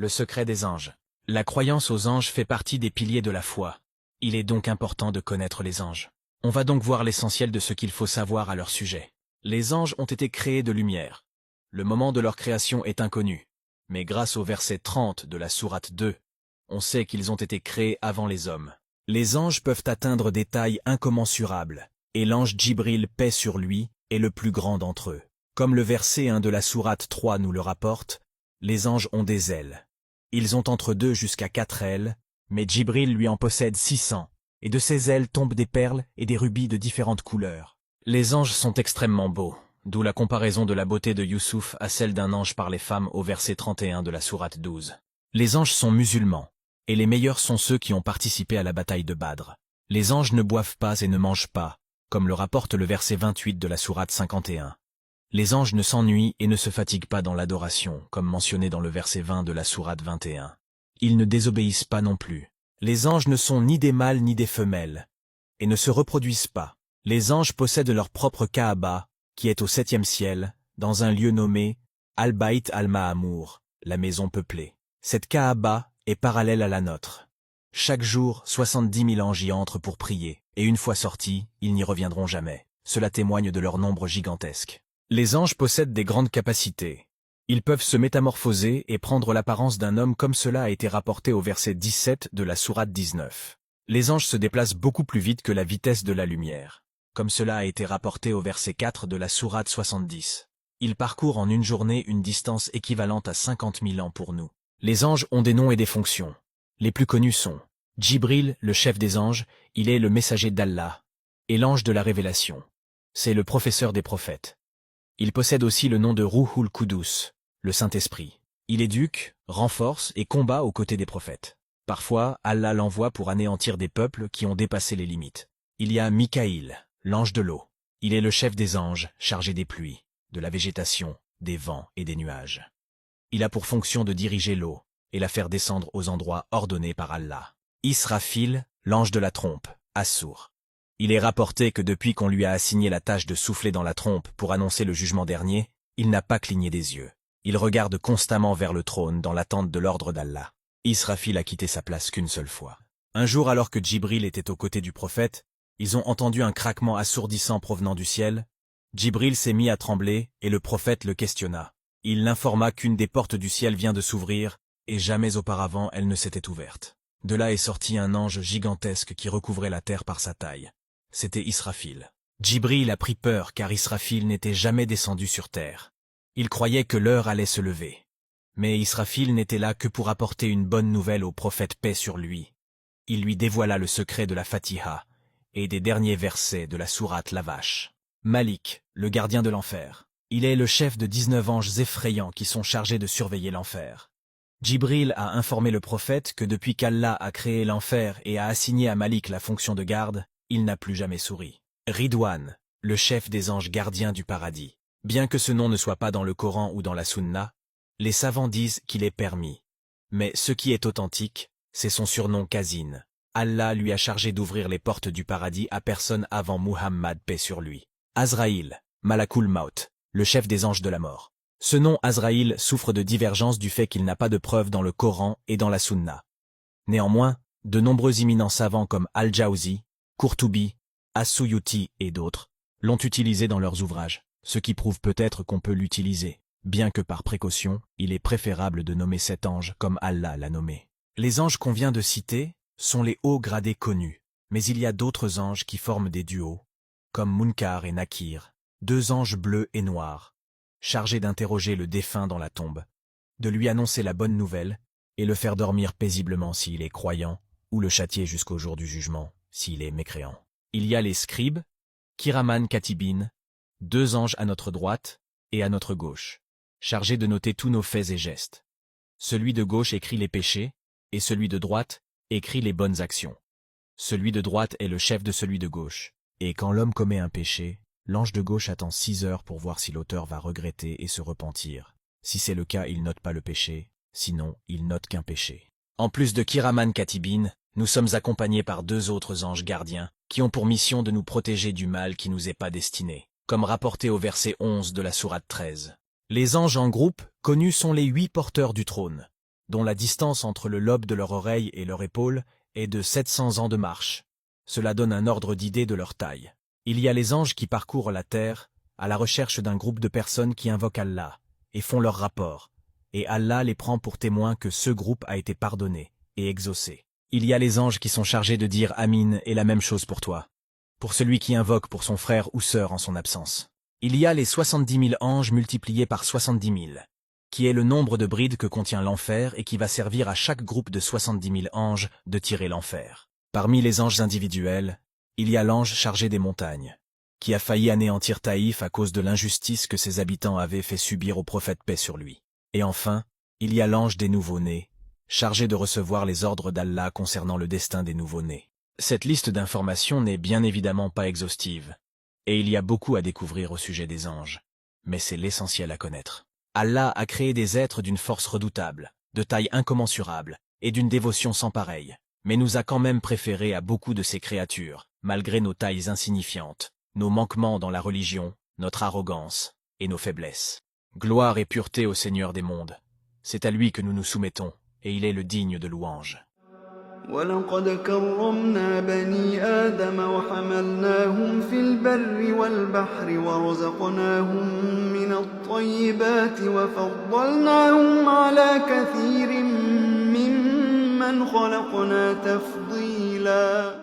Le secret des anges. La croyance aux anges fait partie des piliers de la foi. Il est donc important de connaître les anges. On va donc voir l'essentiel de ce qu'il faut savoir à leur sujet. Les anges ont été créés de lumière. Le moment de leur création est inconnu. Mais grâce au verset 30 de la sourate 2, on sait qu'ils ont été créés avant les hommes. Les anges peuvent atteindre des tailles incommensurables, et l'ange Djibril, paix sur lui, est le plus grand d'entre eux. Comme le verset 1 de la sourate 3 nous le rapporte, les anges ont des ailes. Ils ont entre 2 jusqu'à 4 ailes, mais Djibril lui en possède 600, et de ses ailes tombent des perles et des rubis de différentes couleurs. Les anges sont extrêmement beaux, d'où la comparaison de la beauté de Youssouf à celle d'un ange par les femmes au verset 31 de la sourate 12. Les anges sont musulmans, et les meilleurs sont ceux qui ont participé à la bataille de Badr. Les anges ne boivent pas et ne mangent pas, comme le rapporte le verset 28 de la sourate 51. Les anges ne s'ennuient et ne se fatiguent pas dans l'adoration, comme mentionné dans le verset 20 de la sourate 21. Ils ne désobéissent pas non plus. Les anges ne sont ni des mâles ni des femelles, et ne se reproduisent pas. Les anges possèdent leur propre Kaaba, qui est au 7e ciel, dans un lieu nommé Al-Bayt al-Ma'amour, la maison peuplée. Cette Kaaba est parallèle à la nôtre. Chaque jour, 70 000 anges y entrent pour prier, et une fois sortis, ils n'y reviendront jamais. Cela témoigne de leur nombre gigantesque. Les anges possèdent des grandes capacités. Ils peuvent se métamorphoser et prendre l'apparence d'un homme comme cela a été rapporté au verset 17 de la sourate 19. Les anges se déplacent beaucoup plus vite que la vitesse de la lumière, comme cela a été rapporté au verset 4 de la sourate 70. Ils parcourent en une journée une distance équivalente à 50 000 ans pour nous. Les anges ont des noms et des fonctions. Les plus connus sont Djibril, le chef des anges, il est le messager d'Allah, et l'ange de la révélation. C'est le professeur des prophètes. Il possède aussi le nom de Ruhul Qudus, le Saint-Esprit. Il éduque, renforce et combat aux côtés des prophètes. Parfois, Allah l'envoie pour anéantir des peuples qui ont dépassé les limites. Il y a Mikaïl, l'ange de l'eau. Il est le chef des anges, chargé des pluies, de la végétation, des vents et des nuages. Il a pour fonction de diriger l'eau et la faire descendre aux endroits ordonnés par Allah. Israfil, l'ange de la trompe, Assur. Il est rapporté que depuis qu'on lui a assigné la tâche de souffler dans la trompe pour annoncer le jugement dernier, il n'a pas cligné des yeux. Il regarde constamment vers le trône dans l'attente de l'ordre d'Allah. Israfil a quitté sa place qu'une seule fois. Un jour, alors que Djibril était aux côtés du prophète, ils ont entendu un craquement assourdissant provenant du ciel. Djibril s'est mis à trembler et le prophète le questionna. Il l'informa qu'une des portes du ciel vient de s'ouvrir, et jamais auparavant elle ne s'était ouverte. De là est sorti un ange gigantesque qui recouvrait la terre par sa taille. C'était Israfil. Djibril a pris peur car Israfil n'était jamais descendu sur terre. Il croyait que l'heure allait se lever. Mais Israfil n'était là que pour apporter une bonne nouvelle au prophète paix sur lui. Il lui dévoila le secret de la Fatiha et des derniers versets de la sourate la vache. Malik, le gardien de l'enfer. Il est le chef de 19 anges effrayants qui sont chargés de surveiller l'enfer. Djibril a informé le prophète que depuis qu'Allah a créé l'enfer et a assigné à Malik la fonction de garde, il n'a plus jamais souri. Ridwan, le chef des anges gardiens du paradis. Bien que ce nom ne soit pas dans le Coran ou dans la Sunna, les savants disent qu'il est permis. Mais ce qui est authentique, c'est son surnom Kazin. Allah lui a chargé d'ouvrir les portes du paradis à personne avant Muhammad, paix sur lui. Azraïl, Malakul Maut, le chef des anges de la mort. Ce nom Azraïl souffre de divergence du fait qu'il n'a pas de preuve dans le Coran et dans la Sunna. Néanmoins, de nombreux éminents savants comme Al-Jawzi, Qurtubi, As-Suyuti et d'autres l'ont utilisé dans leurs ouvrages, ce qui prouve peut-être qu'on peut l'utiliser, bien que par précaution, il est préférable de nommer cet ange comme Allah l'a nommé. Les anges qu'on vient de citer sont les hauts gradés connus, mais il y a d'autres anges qui forment des duos, comme Munkar et Nakir, 2 anges bleus et noirs, chargés d'interroger le défunt dans la tombe, de lui annoncer la bonne nouvelle et le faire dormir paisiblement s'il est croyant, ou le châtier jusqu'au jour du jugement, s'il est mécréant. Il y a les scribes, Kiraman Katibin, 2 anges à notre droite et à notre gauche, chargés de noter tous nos faits et gestes. Celui de gauche écrit les péchés, et celui de droite écrit les bonnes actions. Celui de droite est le chef de celui de gauche, et quand l'homme commet un péché, l'ange de gauche attend 6 heures pour voir si l'auteur va regretter et se repentir. Si c'est le cas, il note pas le péché, sinon il note qu'un péché. En plus de Kiraman Katibin, nous sommes accompagnés par 2 autres anges gardiens, qui ont pour mission de nous protéger du mal qui nous est pas destiné, comme rapporté au verset 11 de la sourate 13. Les anges en groupe, connus sont les 8 porteurs du trône. dont la distance entre le lobe de leur oreille et leur épaule est de 700 ans de marche. Cela donne un ordre d'idée de leur taille. Il y a les anges qui parcourent la terre, à la recherche d'un groupe de personnes qui invoquent Allah, et font leur rapport, et Allah les prend pour témoins que ce groupe a été pardonné et exaucé. Il y a les anges qui sont chargés de dire Amin et la même chose pour toi, pour celui qui invoque pour son frère ou sœur en son absence. Il y a les 70 000 anges multipliés par 70 000, qui est le nombre de brides que contient l'enfer et qui va servir à chaque groupe de 70 000 anges de tirer l'enfer. Parmi les anges individuels, il y a l'ange chargé des montagnes, qui a failli anéantir Taïf à cause de l'injustice que ses habitants avaient fait subir au prophète paix sur lui. Et enfin, il y a l'ange des nouveau-nés, chargé de recevoir les ordres d'Allah concernant le destin des nouveau-nés. Cette liste d'informations n'est bien évidemment pas exhaustive, et il y a beaucoup à découvrir au sujet des anges, mais c'est l'essentiel à connaître. Allah a créé des êtres d'une force redoutable, de taille incommensurable, et d'une dévotion sans pareille, mais nous a quand même préférés à beaucoup de ces créatures, malgré nos tailles insignifiantes, nos manquements dans la religion, notre arrogance et nos faiblesses. Gloire et pureté au Seigneur des mondes. C'est à lui que nous nous soumettons, et il est le digne de louange. ولقد كرمنا بني آدم وحملناهم في البر والبحر ورزقناهم من الطيبات وفضلناهم على كثير ممن خلقنا تفضيلاً